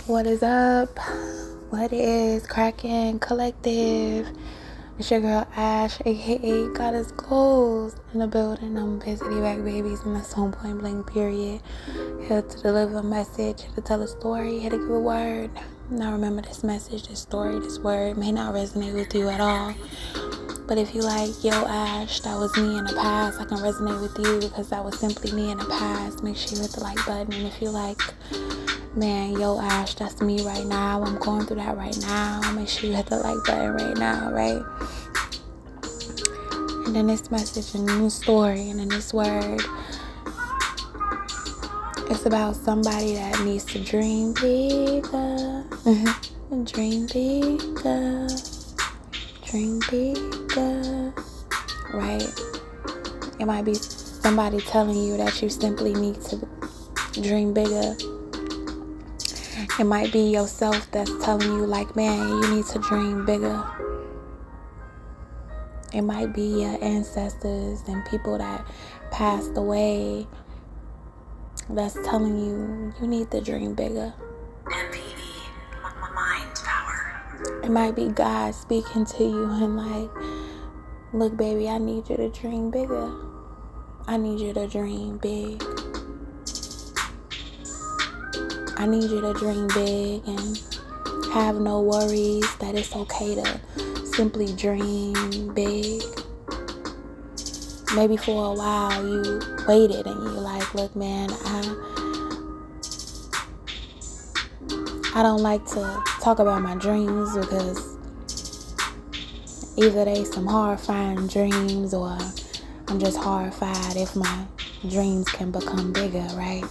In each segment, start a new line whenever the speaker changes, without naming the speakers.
What is up? What is cracking collective? It's your girl Ash, aka Goddess Goals, in the building. I'm basically back, babies, and that's on point blank, period. Here to deliver a message, here to tell a story, here to give a word. Now remember, this message, this story, this word may not resonate with you at all. But if you like, yo Ash, that was me in the past, I can resonate with you because that was simply me in the past. Make sure you hit the like button. And if you like, man, yo Ash, that's me right now, I'm going through that right now, make sure you hit the like button right now, right? And then this message and new story and then this word, it's about somebody that needs to dream bigger. Dream bigger. Dream bigger. Right? It might be somebody telling you that you simply need to dream bigger. It might be yourself that's telling you, like, man, you need to dream bigger. It might be your ancestors and people that passed away that's telling you, you need to dream bigger.
Mind power.
It might be God speaking to you and like, look, baby, I need you to dream bigger. I need you to dream big. I need you to dream big and have no worries, that it's okay to simply dream big. Maybe for a while you waited and you're like, look, man, I don't like to talk about my dreams because either they some horrifying dreams or I'm just horrified if my dreams can become bigger, right?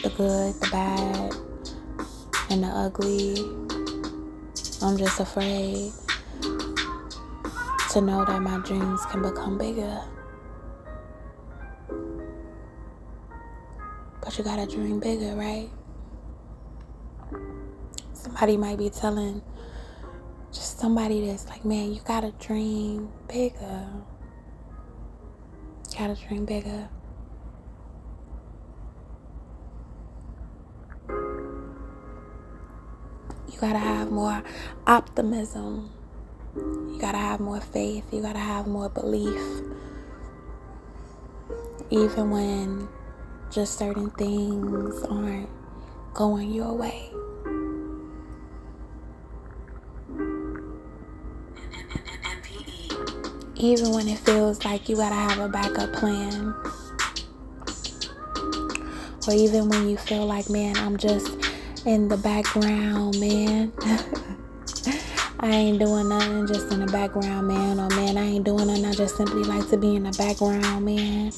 The good, the bad, and the ugly. I'm just afraid to know that my dreams can become bigger. But you gotta dream bigger, right? Somebody might be telling just somebody that's like, man, you gotta dream bigger. You gotta dream bigger. You gotta have more optimism. You gotta have more faith. You gotta have more belief. Even when just certain things aren't going your way. Even when it feels like you gotta have a backup plan. Or even when you feel like, man, I'm just in the background, man. I ain't doing nothing, just in the background, man. Or, man, I ain't doing nothing, I just simply like to be in the background, man.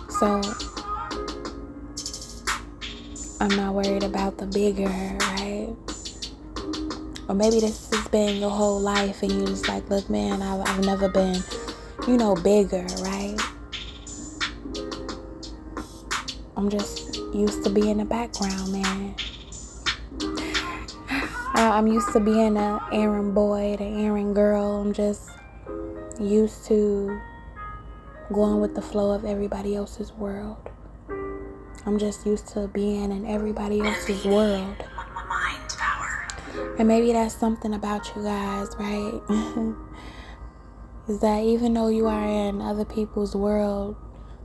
So, I'm not worried about the bigger, right? Or maybe this has been your whole life and you're just like, look, man, I've never been, bigger, right? I'm just used to being in the background, man. I'm used to being an errand boy, the errand girl. I'm just used to going with the flow of everybody else's world. I'm just used to being in everybody else's world.
Mind power.
And maybe that's something about you guys, right? Is that even though you are in other people's world,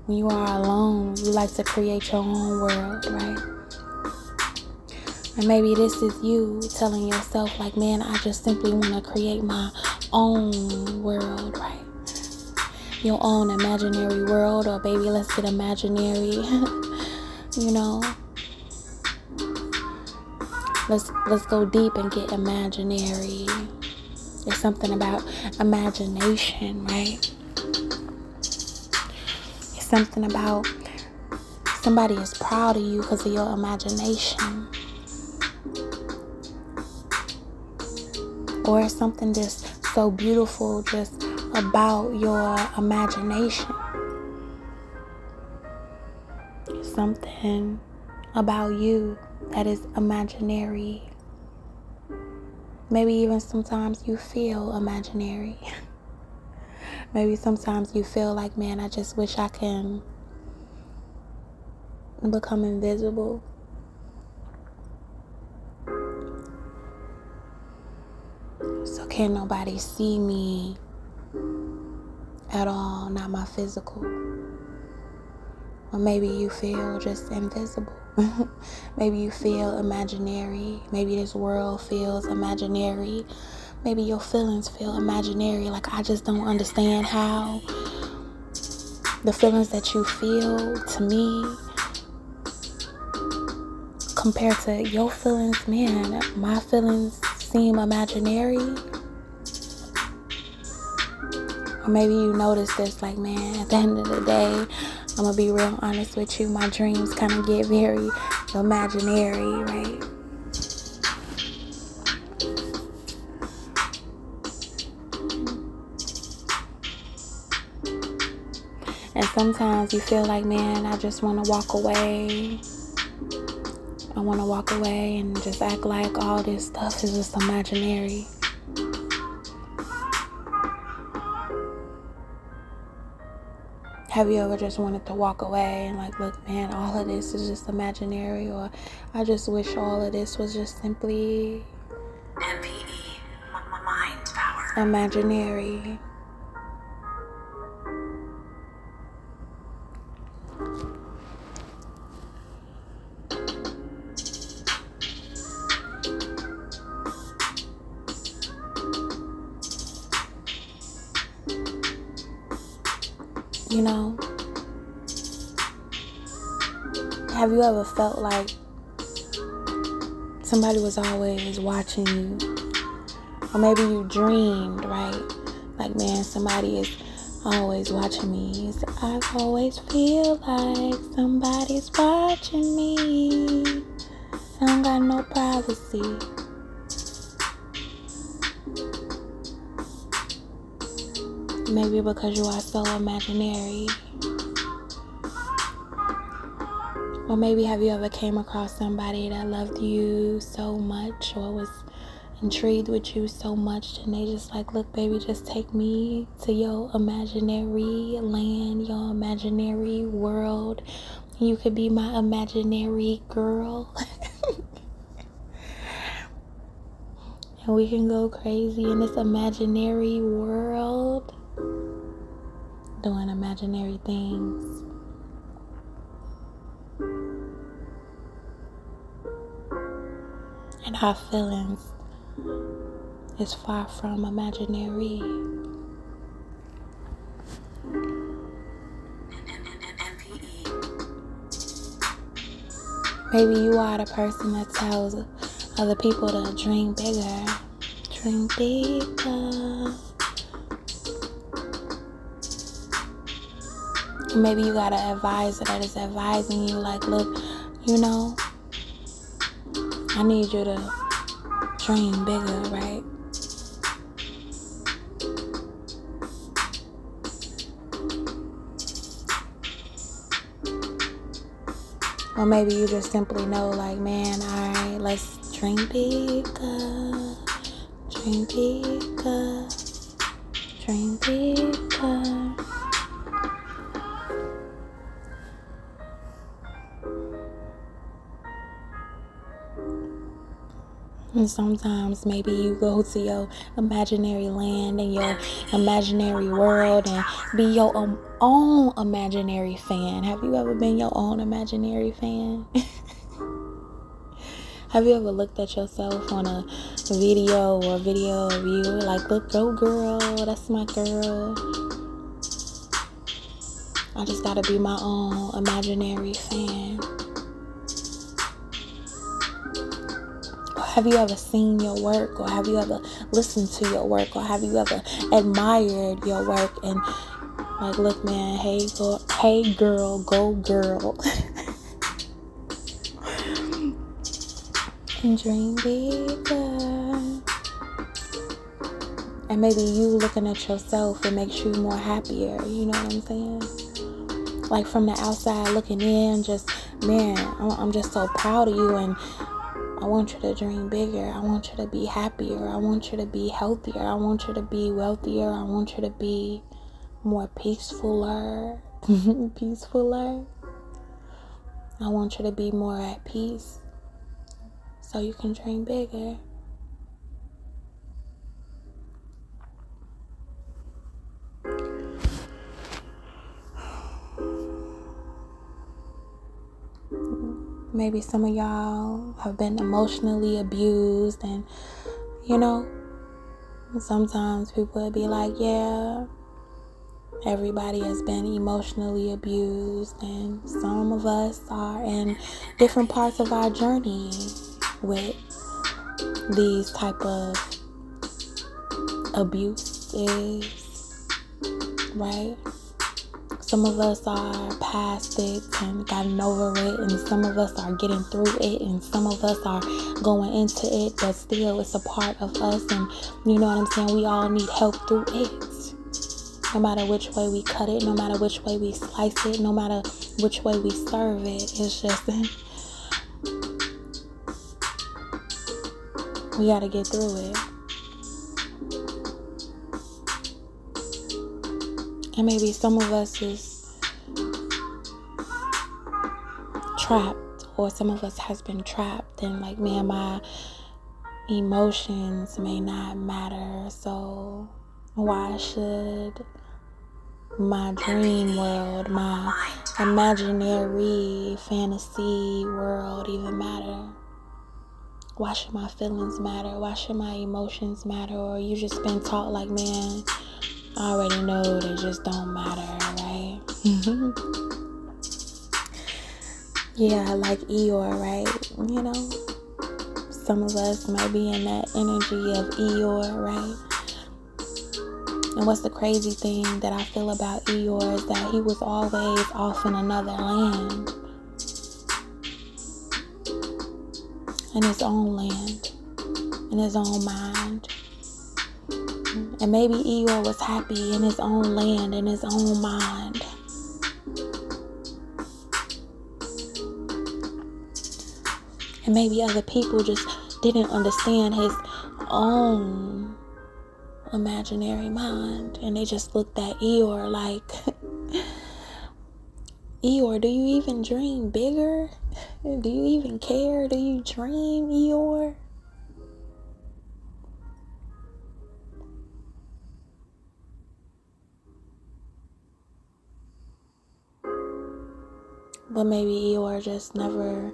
when you are alone, you like to create your own world, right? And maybe this is you telling yourself, like, man, I just simply want to create my own world, right? Your own imaginary world, or baby, let's get imaginary. Let's go deep and get imaginary. There's something about imagination, right? It's something about somebody is proud of you because of your imagination. Or it's something just so beautiful just about your imagination. Something about you that is imaginary. Maybe even sometimes you feel imaginary. Maybe sometimes you feel like, man, I just wish I can and become invisible. So can't nobody see me at all, not my physical. Or maybe you feel just invisible. Maybe you feel imaginary. Maybe this world feels imaginary. Maybe your feelings feel imaginary. Like, I just don't understand how the feelings that you feel, to me, compared to your feelings, man, my feelings seem imaginary. Or maybe you notice this, like, man, at the end of the day, I'm gonna be real honest with you, my dreams kind of get very imaginary, right? And sometimes you feel like, man, I just want to walk away. I want to walk away and just act like all this stuff is just imaginary. Have you ever just wanted to walk away and like, look, man, all of this is just imaginary, or I just wish all of this was just simply
MPE, mind power.
imaginary. You know, have you ever felt like somebody was always watching you? Or maybe you dreamed, right? Like, man, somebody is always watching me. I always feel like somebody's watching me. I don't got no privacy. Maybe because you are so imaginary. Or maybe have you ever came across somebody that loved you so much, or was intrigued with you so much, and they just like, look, baby, just take me to your imaginary land, your imaginary world. You could be my imaginary girl. And we can go crazy in this imaginary world, doing imaginary things. And our feelings is far from imaginary. Maybe you are the person that tells other people to dream bigger. Dream bigger. Maybe you got an advisor that is advising you, like, look, you know, I need you to dream bigger, right? Or maybe you just simply know, like, man, alright, let's dream bigger. Dream bigger. Dream bigger. And sometimes maybe you go to your imaginary land and your imaginary world and be your own imaginary fan. Have you ever been your own imaginary fan? Have you ever looked at yourself on a video or a video of you like, look, go girl, that's my girl. I just gotta be my own imaginary fan. Have you ever seen your work, or have you ever listened to your work, or have you ever admired your work and like, look, man, hey girl, go girl. And dream bigger. And maybe you looking at yourself, it makes you more happier, you know what I'm saying? Like, from the outside looking in, just, man, I'm just so proud of you, and I want you to dream bigger. I want you to be happier. I want you to be healthier. I want you to be wealthier. I want you to be more peacefuler. Peacefuler. I want you to be more at peace so you can dream bigger. Maybe some of y'all have been emotionally abused, and sometimes people would be like, yeah, everybody has been emotionally abused, and some of us are in different parts of our journey with these type of abuses, right? Some of us are past it and gotten over it, and some of us are getting through it, and some of us are going into it, but still it's a part of us, and you know what I'm saying? We all need help through it. No matter which way we cut it, no matter which way we slice it, no matter which way we serve it, it's just we gotta get through it. And maybe some of us is trapped, or some of us has been trapped, and like, man, my emotions may not matter, so why should my dream world, my imaginary fantasy world even matter? Why should my feelings matter? Why should my emotions matter? Or you just been taught like, man, I already know they just don't matter, right? Yeah, like Eeyore, right? Some of us might be in that energy of Eeyore, right? And what's the crazy thing that I feel about Eeyore is that he was always off in another land, in his own land, in his own mind. And maybe Eeyore was happy in his own land, in his own mind. And maybe other people just didn't understand his own imaginary mind, and they just looked at Eeyore like, Eeyore, do you even dream bigger? Do you even care? Do you dream, Eeyore? But maybe Eeyore just never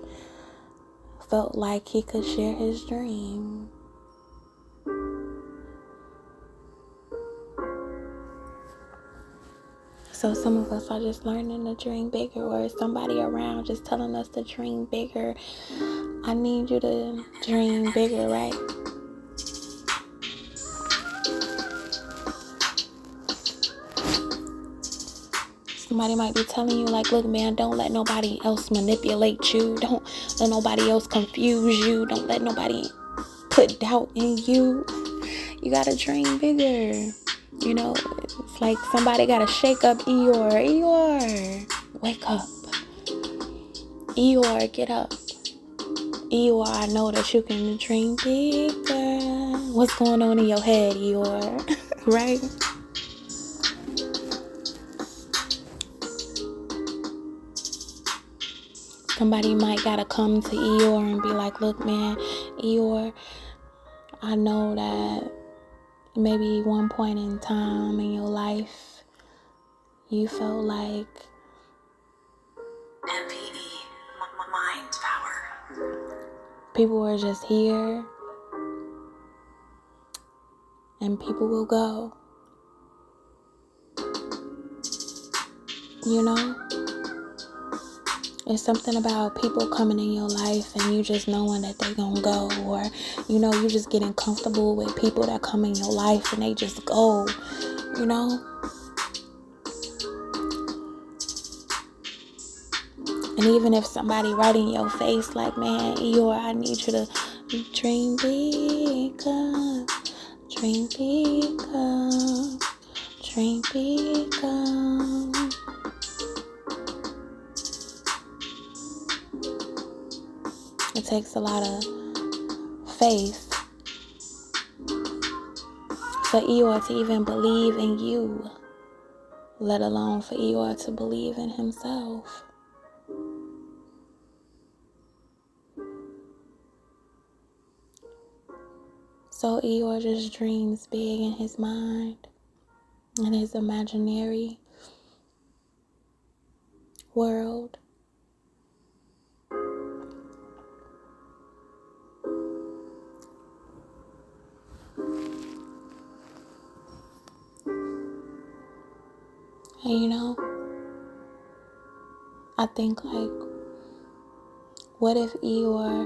felt like he could share his dream. So some of us are just learning to dream bigger, or is somebody around just telling us to dream bigger. I need you to dream bigger, right? Somebody might be telling you like, look, man, don't let nobody else manipulate you. Don't let nobody else confuse you. Don't let nobody put doubt in you. You gotta dream bigger. It's like somebody gotta shake up Eeyore. Eeyore, wake up. Eeyore, get up. Eeyore, I know that you can dream bigger. What's going on in your head, Eeyore? Right? Somebody might gotta come to Eeyore and be like, look, man, Eeyore, I know that maybe one point in time in your life you felt like
MPE, mind power.
People were just here and people will go. It's something about people coming in your life and you just knowing that they gonna go, or you just getting comfortable with people that come in your life and they just go. And even if somebody right in your face like, man, Eeyore, I need you to dream bigger, dream bigger, dream bigger. It takes a lot of faith for Eeyore to even believe in you, let alone for Eeyore to believe in himself. So Eeyore just dreams big in his mind, in his imaginary world. And you know, I think like, what if Eeyore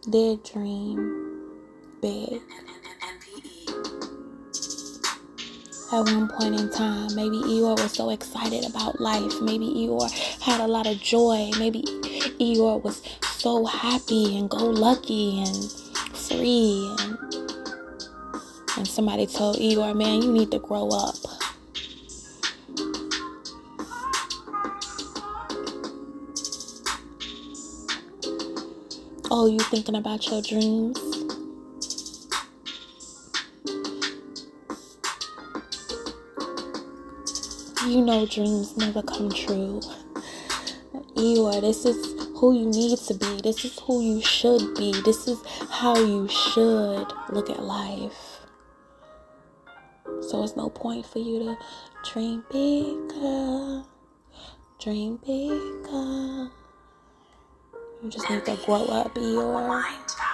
did dream big? At one point in time, maybe Eeyore was so excited about life. Maybe Eeyore had a lot of joy. Maybe Eeyore was so happy and go-lucky and free. And somebody told Eeyore, man, you need to grow up. Oh, you thinking about your dreams? You know dreams never come true. Eeyore, this is who you need to be. This is who you should be. This is how you should look at life. So it's no point for you to dream bigger. Dream bigger. You just need to grow up, Eeyore.
Mind power.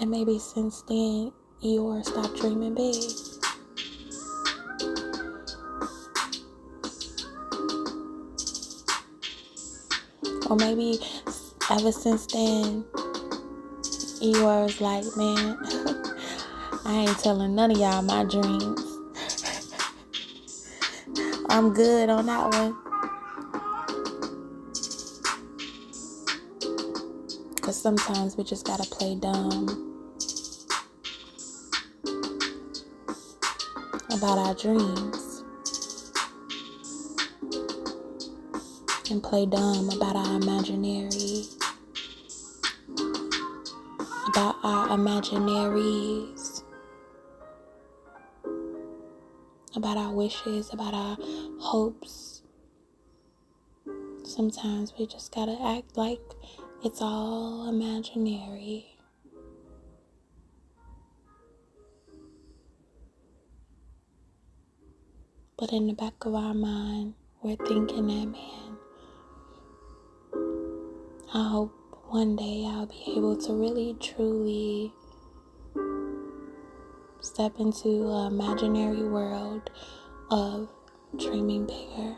And maybe since then, Eeyore stopped dreaming big. Or maybe ever since then, Eeyore was like, man, I ain't telling none of y'all my dreams. I'm good on that one. Because sometimes we just gotta play dumb about our dreams. And play dumb about our imaginary. About our imaginaries. About our wishes, about our hopes. Sometimes we just gotta act like it's all imaginary. But in the back of our mind, we're thinking that, man, I hope one day I'll be able to really, truly step into an imaginary world of dreaming bigger.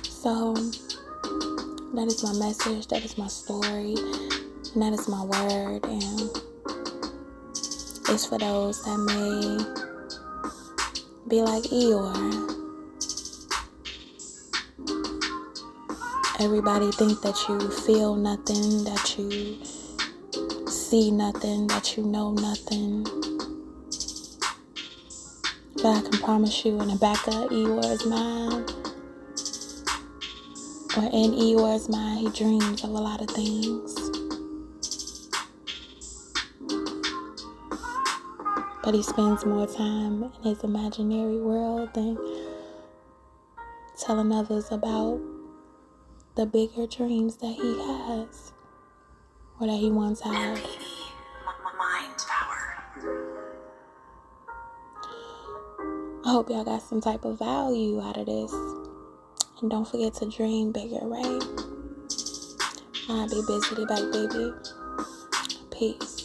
So that is my message, that is my story, and that is my word, and it's for those that may be like Eeyore. Everybody think that you feel nothing, that you see nothing, that you know nothing. But I can promise you, in the back of Eeyore's mind, or in Eeyore's mind, he dreams of a lot of things. But he spends more time in his imaginary world than telling others about the bigger dreams that he has, or that he once had.
Mind power.
I hope y'all got some type of value out of this. And don't forget to dream bigger, right? I'll be busy back, baby. Peace.